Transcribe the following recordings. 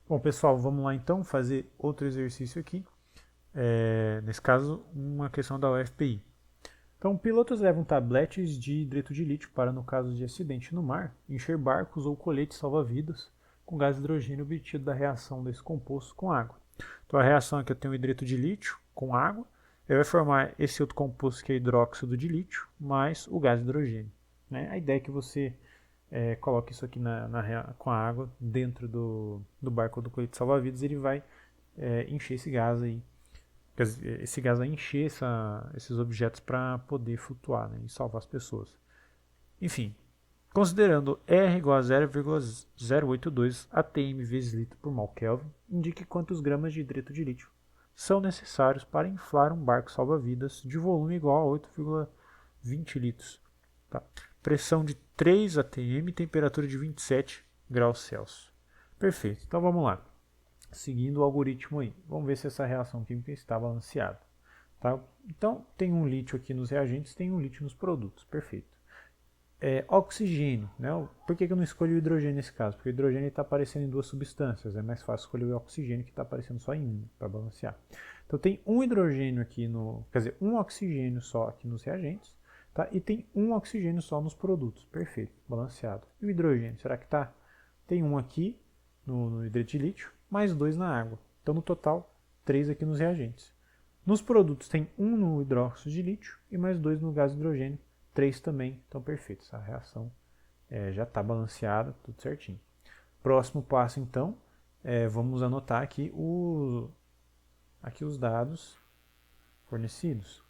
Bom, pessoal, vamos lá então fazer outro exercício aqui. Nesse caso, uma questão da UFPI. Então, pilotos levam tabletes de hidreto de lítio para, no caso de acidente no mar, encher barcos ou coletes salva-vidas com gás hidrogênio obtido da reação desse composto com água. Então, a reação aqui eu tenho hidreto de lítio com água, ele vai formar esse outro composto que é hidróxido de lítio, mais o gás hidrogênio. Né? A ideia é que você coloque isso aqui com a água dentro do barco ou do colete salva-vidas, ele vai encher esse gás aí. Esse gás vai encher esses objetos para poder flutuar, né, e salvar as pessoas. Enfim, considerando R igual a 0,082 atm vezes litro por mol Kelvin, indique quantos gramas de hidreto de lítio são necessários para inflar um barco salva-vidas de volume igual a 8,20 litros. Tá? Pressão de 3 atm, temperatura de 27 graus Celsius. Perfeito, então vamos lá. Seguindo o algoritmo aí, vamos ver se essa reação química está balanceada. Tá? Então, tem um lítio aqui nos reagentes, tem um lítio nos produtos, perfeito. Oxigênio, né? Por que eu não escolhi o hidrogênio nesse caso? Porque o hidrogênio está aparecendo em duas substâncias, é mais fácil escolher o oxigênio que está aparecendo só em uma, para balancear. Então tem um hidrogênio aqui quer dizer, um oxigênio só aqui nos reagentes, tá? E tem um oxigênio só nos produtos, perfeito, balanceado. E o hidrogênio, será que tá? Tem um aqui no hidreto de lítio, mais dois na água. Então no total, três aqui nos reagentes. Nos produtos tem um no hidróxido de lítio e mais dois no gás hidrogênio. 3 também, então perfeito, essa reação já está balanceada, tudo certinho. Próximo passo então, vamos anotar aqui os dados fornecidos.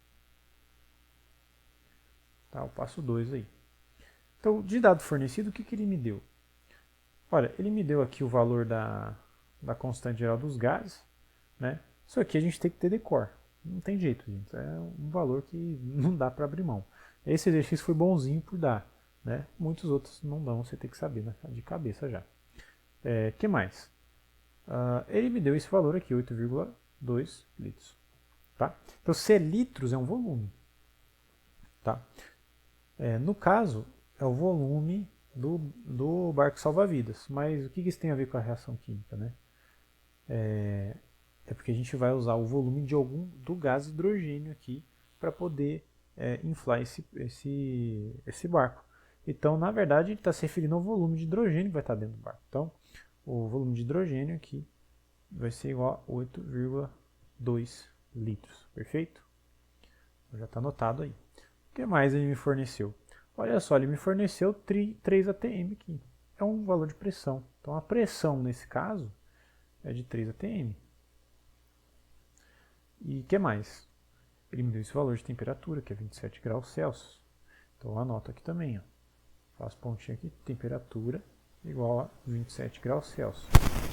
Tá, o passo 2 aí. Então, de dado fornecido, o que ele me deu? Olha, ele me deu aqui o valor da constante geral dos gases, né? Isso aqui a gente tem que ter decor. Não tem jeito, gente. É um valor que não dá para abrir mão. Esse exercício foi bonzinho por dar, né? Muitos outros não dão, você tem que saber, né? De cabeça já. Que mais? Ele me deu esse valor aqui, 8,2 litros. Tá? Então, se litros é um volume. Tá? No caso, é o volume do barco salva-vidas. Mas o que isso tem a ver com a reação química? Né? É porque a gente vai usar o volume do gás hidrogênio aqui para poder inflar esse barco. Então, na verdade, ele está se referindo ao volume de hidrogênio que vai estar dentro do barco. Então, o volume de hidrogênio aqui vai ser igual a 8,2 litros. Perfeito? Já está anotado aí. O que mais ele me forneceu? Olha só, ele me forneceu 3 atm aqui. É um valor de pressão. Então, a pressão, nesse caso, é de 3 atm. E o que mais? Ele me deu esse valor de temperatura, que é 27 graus Celsius. Então eu anoto aqui também. Ó. Faço pontinho aqui, temperatura igual a 27 graus Celsius.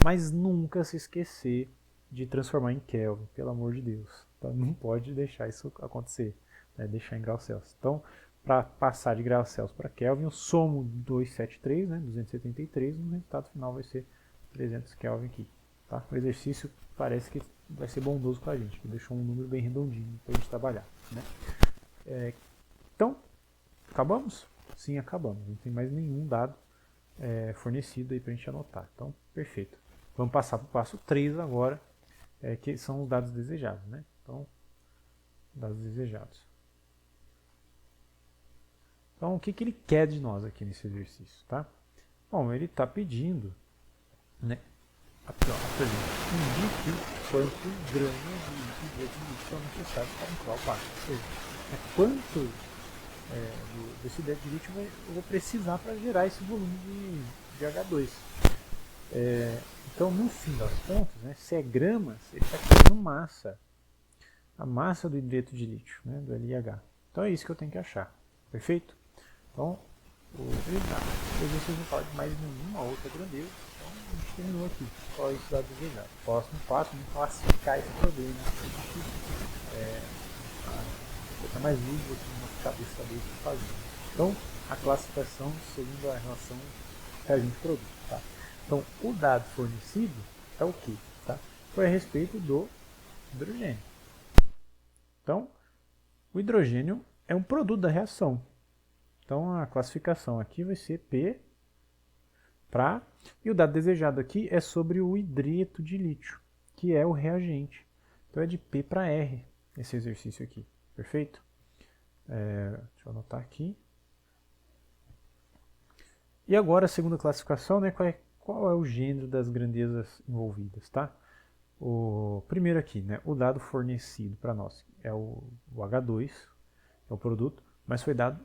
Mas nunca se esquecer de transformar em Kelvin, pelo amor de Deus. Então, não pode deixar isso acontecer, né? Deixar em graus Celsius. Então, para passar de graus Celsius para Kelvin, eu somo 273, né? 273, no resultado final vai ser 300 Kelvin aqui. Tá? O exercício parece que vai ser bondoso com a gente, que deixou um número bem redondinho para a gente trabalhar. Né? Então, acabamos? Sim, acabamos. Não tem mais nenhum dado fornecido aí para a gente anotar. Então, perfeito. Vamos passar para o passo 3 agora, que são os dados desejados. Né? Então, dados desejados. Então, o que ele quer de nós aqui nesse exercício? Tá? Bom, ele está pedindo, né, aqui, ó, por exemplo, indique quantos gramas de hidreto são necessários para inflar o barco. Ou seja, quanto desse hidreto de lítio eu vou precisar para gerar esse volume de H2. Então, no fim das contas, né, se é gramas, ele está querendo massa. A massa do hidreto de lítio, né, do LIH. Então é isso que eu tenho que achar. Perfeito? Então, o exercício não fala de mais nenhuma outra grandeza. Então, a gente terminou aqui. Só isso dá desejado. Próximo passo, vamos classificar esse problema. Para a gente botar mais luz aqui na nossa cabeça saber o que fazer. Então, a classificação segundo a relação reagente-produto. Tá? Então, o dado fornecido é o que? Tá? Foi a respeito do hidrogênio. Então, o hidrogênio é um produto da reação. Então, a classificação aqui vai ser P para A. E o dado desejado aqui é sobre o hidreto de lítio, que é o reagente. Então é de P para R esse exercício aqui, perfeito? Deixa eu anotar aqui. E agora a segunda classificação, né, qual é o gênero das grandezas envolvidas, tá? O primeiro aqui, né, o dado fornecido para nós é o H2, é o produto, mas foi dado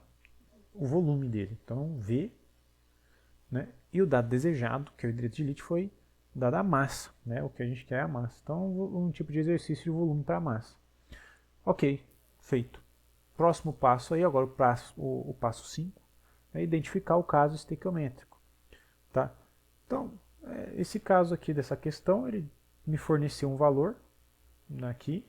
o volume dele, então V, né, e o dado desejado, que é o hidreto de lítio, foi dada a massa, né, o que a gente quer é a massa. Então, um tipo de exercício de volume para a massa. Ok, feito. Próximo passo aí, agora o passo 5, é identificar o caso estequiométrico. Tá? Então, esse caso aqui dessa questão, ele me forneceu um valor aqui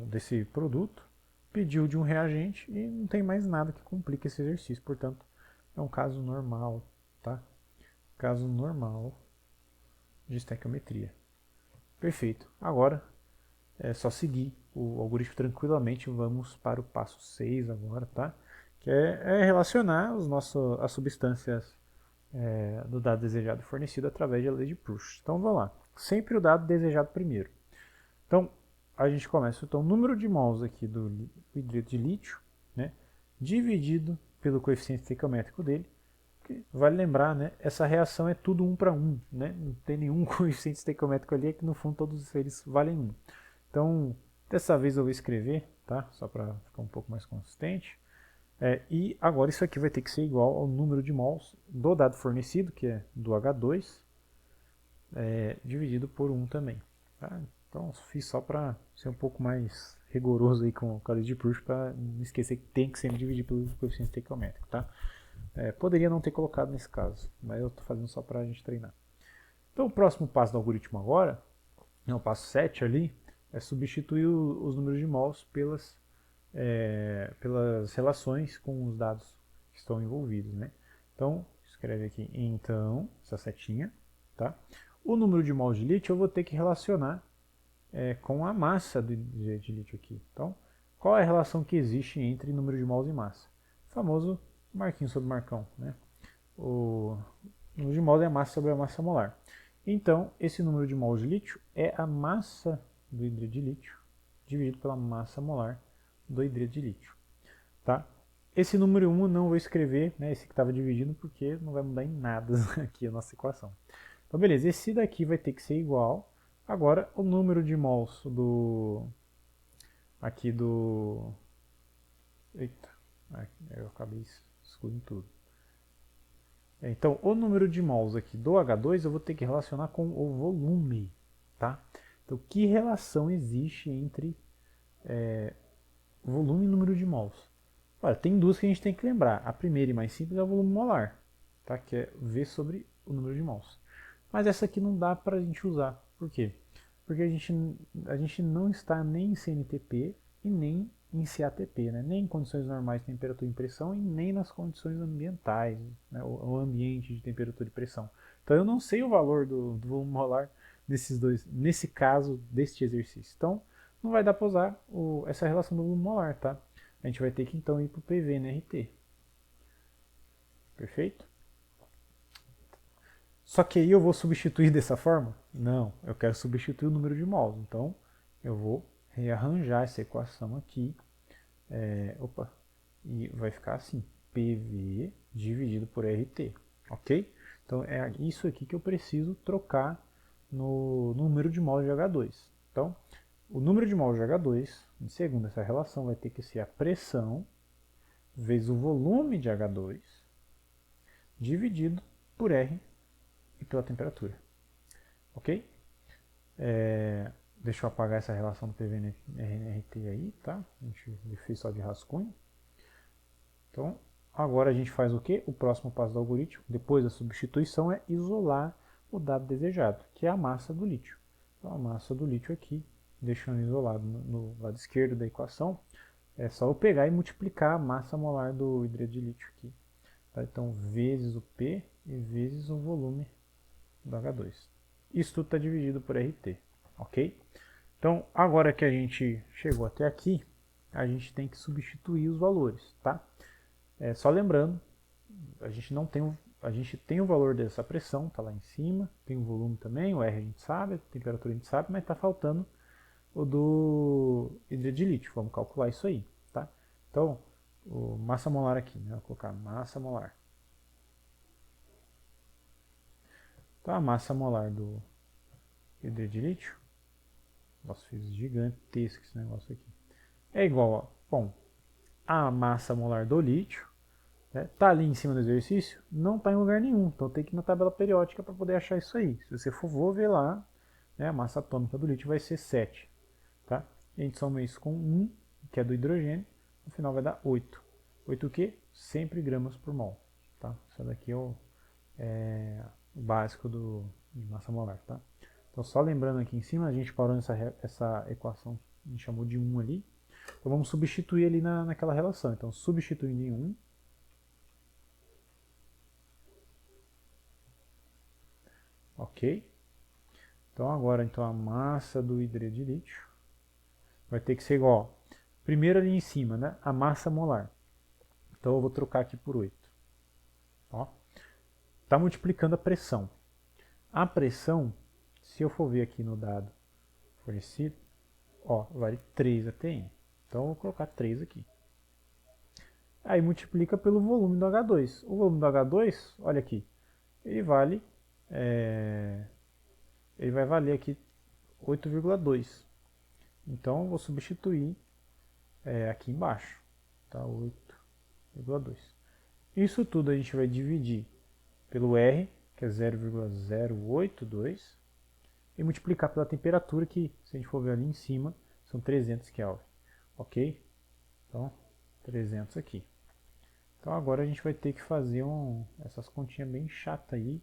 desse produto, pediu de um reagente e não tem mais nada que complique esse exercício. Portanto, é um caso normal, tá? Caso normal de estequiometria. Perfeito. Agora é só seguir o algoritmo tranquilamente. Vamos para o passo 6 agora, tá? Que é relacionar as substâncias do dado desejado fornecido através da lei de Proust. Então vamos lá. Sempre o dado desejado primeiro. Então a gente começa. Então, o número de mols aqui do hidreto de lítio, né, dividido pelo coeficiente estequiométrico dele. Vale lembrar, né, essa reação é tudo 1 para 1, né, não tem nenhum coeficiente estequiométrico ali, é que no fundo todos eles valem 1. Então, dessa vez eu vou escrever, tá, só para ficar um pouco mais consistente. E agora isso aqui vai ter que ser igual ao número de mols do dado fornecido, que é do H2, dividido por 1 também. Tá? Então fiz só para ser um pouco mais rigoroso aí com a lei de Proust, para não esquecer que tem que ser dividido pelo coeficiente estequiométrico. Tá? Poderia não ter colocado nesse caso, mas eu estou fazendo só para a gente treinar. Então o próximo passo do algoritmo agora, o passo 7 ali, é substituir os números de mols pelas relações com os dados que estão envolvidos, né? Então, escreve aqui, então, essa setinha, tá? O número de mols de lítio eu vou ter que relacionar com a massa de lítio aqui. Então, qual é a relação que existe entre número de mols e massa? O famoso marquinho sobre marcão, né? O número de mols é a massa sobre a massa molar. Então, esse número de mols de lítio é a massa do hidreto de lítio dividido pela massa molar do hidreto de lítio. Tá? Esse número 1 eu não vou escrever, né, esse que estava dividindo, porque não vai mudar em nada aqui a nossa equação. Então, beleza, esse daqui vai ter que ser igual. Agora, o número de mols aqui do... Eita, eu acabei excluindo tudo. Então, o número de mols aqui do H2 eu vou ter que relacionar com o volume. Tá? Então, que relação existe entre volume e número de mols? Olha, tem duas que a gente tem que lembrar. A primeira e mais simples é o volume molar, tá? Que é V sobre o número de mols. Mas essa aqui não dá para a gente usar. Por quê? Porque a gente não está nem em CNTP e nem em CATP, né? Nem em condições normais de temperatura e pressão e nem nas condições ambientais, né? o ambiente de temperatura e pressão. Então eu não sei o valor do volume molar desses dois, nesse caso deste exercício. Então não vai dar para usar essa relação do volume molar, tá? A gente vai ter que então ir para o PV no RT. Perfeito? Só que aí eu vou substituir dessa forma? Não, eu quero substituir o número de mols. Então eu vou rearranjar essa equação aqui. E vai ficar assim, PV dividido por RT. Ok? Então é isso aqui que eu preciso trocar no número de mols de H2. Então, o número de mols de H2, segundo essa relação, vai ter que ser a pressão vezes o volume de H2 dividido por R e pela temperatura. Ok? Deixa eu apagar essa relação do PV/RT aí, tá? A gente fez só de rascunho. Então, agora a gente faz o quê? O próximo passo do algoritmo, depois da substituição, é isolar o dado desejado, que é a massa do lítio. Então, a massa do lítio aqui, deixando isolado no lado esquerdo da equação, é só eu pegar e multiplicar a massa molar do hidreto de lítio aqui. Tá? Então, vezes o P e vezes o volume do H2. Isso tudo está dividido por RT, ok? Então, agora que a gente chegou até aqui, a gente tem que substituir os valores, tá? Só lembrando a gente não tem a gente tem o valor dessa pressão, está lá em cima, tem o volume também, o R a gente sabe, a temperatura a gente sabe, mas está faltando o do hidreto de lítio. Vamos calcular isso aí, tá? Então, o massa molar aqui, né? Vou colocar massa molar. Então, a massa molar do hidreto de lítio, nossa, fiz gigantesco esse negócio aqui, é igual a, bom, a massa molar do lítio, tá ali em cima do exercício? Não está em lugar nenhum, então tem que ir na tabela periódica para poder achar isso aí. Se você for ver lá, né, a massa atômica do lítio vai ser 7. Tá? A gente soma isso com 1, que é do hidrogênio, no final vai dar 8. 8 o quê? Sempre gramas por mol. Tá? Isso daqui é o básico de massa molar. Tá? Então só lembrando aqui em cima, a gente parou essa equação, a gente chamou de 1 ali. Então vamos substituir ali naquela relação. Então substituindo em 1, ok? Então agora então, a massa do hidreto de lítio vai ter que ser igual. Primeiro ali em cima, né? A massa molar. Então eu vou trocar aqui por 8. Está multiplicando a pressão. A pressão, se eu for ver aqui no dado fornecido, vale 3 atm. Então eu vou colocar 3 aqui. Aí multiplica pelo volume do H2. O volume do H2, olha aqui, ele vai valer aqui 8,2. Então eu vou substituir aqui embaixo, tá? 8,2. Isso tudo a gente vai dividir pelo R, que é 0,082, e multiplicar pela temperatura, que se a gente for ver ali em cima, são 300 Kelvin. Ok? Então, 300 aqui. Então agora a gente vai ter que fazer essas continhas bem chatas aí.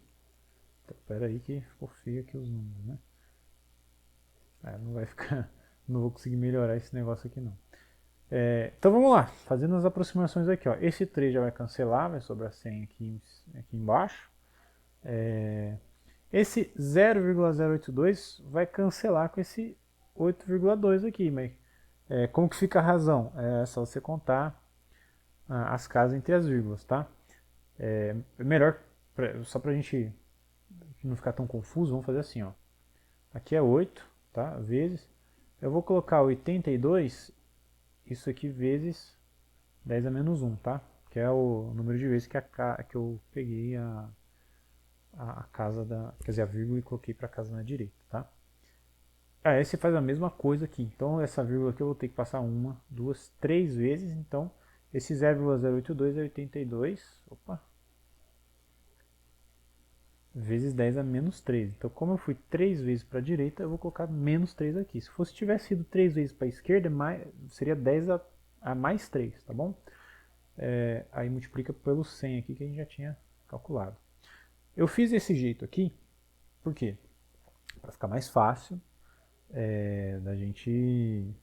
Espera aí que ficou feio aqui os números, né? Não vai ficar... Não vou conseguir melhorar esse negócio aqui não. Então vamos lá, fazendo as aproximações aqui. Ó. Esse 3 já vai cancelar, vai sobrar 100 aqui embaixo. Esse 0,082 vai cancelar com esse 8,2 aqui, mas como que fica a razão? É só você contar as casas entre as vírgulas, tá? Melhor, só pra gente não ficar tão confuso, vamos fazer assim, ó. Aqui é 8, tá? Vezes. Eu vou colocar 82, isso aqui vezes 10 a menos 1, tá? Que é o número de vezes que eu peguei a casa quer dizer, a vírgula e coloquei para a casa na direita, tá? Aí você faz a mesma coisa aqui. Então essa vírgula aqui eu vou ter que passar 1, 2, 3 vezes. Então esse 0,082 é 82. Opa! Vezes 10 a menos 3. Então, como eu fui 3 vezes para a direita, eu vou colocar menos 3 aqui. Se tivesse sido 3 vezes para a esquerda, seria 10 a mais 3, tá bom? Aí multiplica pelo 100 aqui que a gente já tinha calculado. Eu fiz desse jeito aqui, por quê? Para ficar mais fácil da gente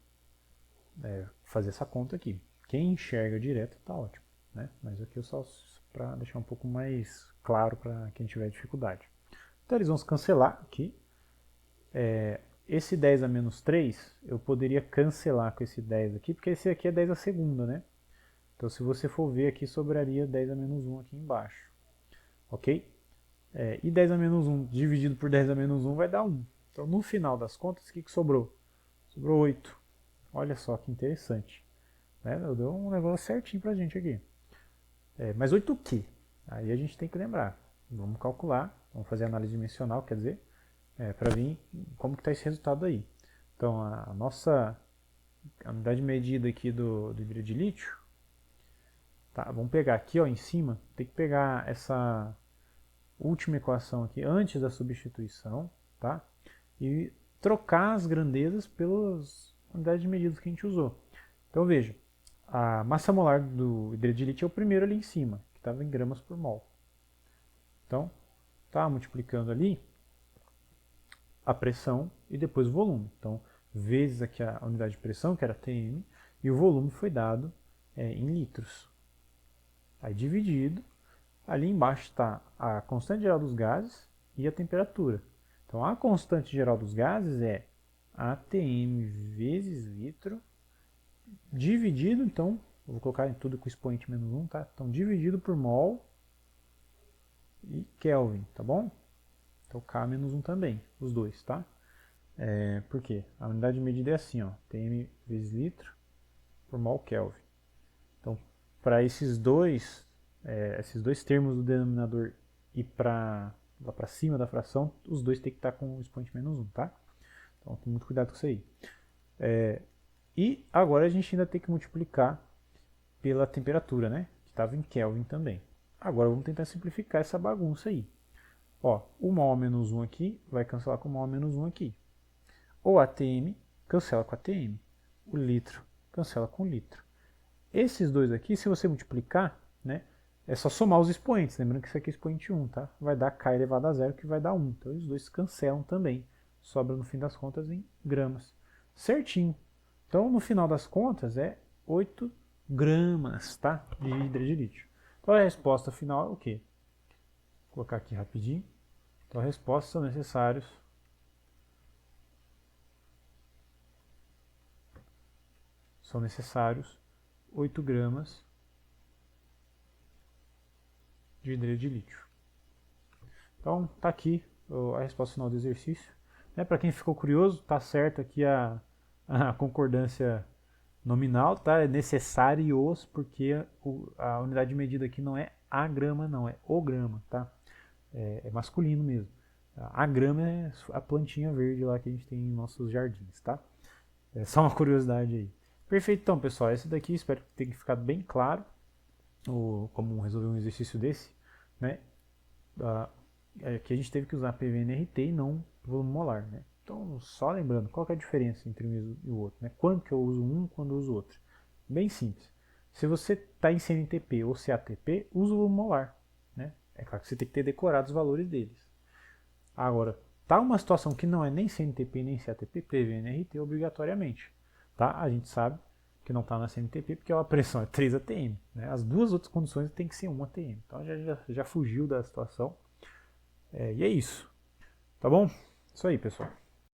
fazer essa conta aqui. Quem enxerga direto tá ótimo, né? Mas aqui eu só para deixar um pouco mais claro para quem tiver dificuldade. Então eles vão se cancelar aqui. Esse 10 a menos 3 eu poderia cancelar com esse 10 aqui, porque esse aqui é 10 a segunda, né? Então se você for ver aqui, sobraria 10 a menos 1 aqui embaixo. Ok? E 10 a menos 1 dividido por 10 a menos 1 vai dar 1. Então no final das contas, o que sobrou? Sobrou 8. Olha só que interessante. Deu um negócio certinho pra gente aqui. Mas 8 o quê? Aí a gente tem que lembrar. Vamos calcular, vamos fazer análise dimensional, quer dizer, para ver como que está esse resultado aí. Então a nossa unidade medida aqui do hidreto de lítio, tá? Vamos pegar aqui ó, em cima, tem que pegar essa última equação aqui antes da substituição, tá? E trocar as grandezas pelas unidades de medida que a gente usou. Então veja, a massa molar do hidreto de lítio é o primeiro ali em cima, que estava em gramas por mol. Então, tá multiplicando ali a pressão e depois o volume. Então, vezes aqui a unidade de pressão, que era Tm, e o volume foi dado em litros. Aí dividido, ali embaixo está a constante geral dos gases e a temperatura. Então, a constante geral dos gases é ATM vezes litro, dividido, então, eu vou colocar em tudo com expoente menos 1, tá? Então, dividido por mol, e Kelvin, tá bom? Então K menos 1 também, os dois, tá? Por quê? A unidade de medida é assim, ó, TM vezes litro por mol Kelvin. Então, para esses dois termos do denominador ir lá para cima da fração, os dois tem que estar com o expoente menos 1, tá? Então, tem muito cuidado com isso aí. E agora a gente ainda tem que multiplicar pela temperatura, né? Que estava em Kelvin também. Agora vamos tentar simplificar essa bagunça aí. Ó, o mol menos 1 aqui vai cancelar com o mol menos 1 aqui. O ATM cancela com ATM. O litro cancela com o litro. Esses dois aqui, se você multiplicar, né, é só somar os expoentes. Lembrando que isso aqui é expoente 1, tá? Vai dar K elevado a zero, que vai dar 1. Então os dois cancelam também. Sobra no fim das contas em gramas. Certinho. Então no final das contas é 8 gramas, tá? De hidreto de lítio. Então a resposta final é o quê? Vou colocar aqui rapidinho. Então a resposta são necessários 8 gramas de hidreto de lítio. Então tá aqui a resposta final do exercício. Para quem ficou curioso, tá certo aqui a concordância nominal, tá? É necessários, porque a unidade de medida aqui não é a grama, não, é o grama, tá? É masculino mesmo. A grama é a plantinha verde lá que a gente tem em nossos jardins, tá? É só uma curiosidade aí. Perfeito, então, pessoal. Esse daqui espero que tenha ficado bem claro como resolver um exercício desse, né? Que a gente teve que usar PVNRT e não volume molar, né? Então, só lembrando, qual que é a diferença entre um e o outro, né? Quando que eu uso um, quando eu uso o outro? Bem simples. Se você está em CNTP ou CATP, usa o volume molar, né? É claro que você tem que ter decorado os valores deles. Agora, tá uma situação que não é nem CNTP nem CATP, PVNRT obrigatoriamente, tá? A gente sabe que não está na CNTP porque a pressão é 3 atm, né? As duas outras condições tem que ser 1 atm. Então já fugiu da situação. E é isso. Tá bom? Isso aí, pessoal.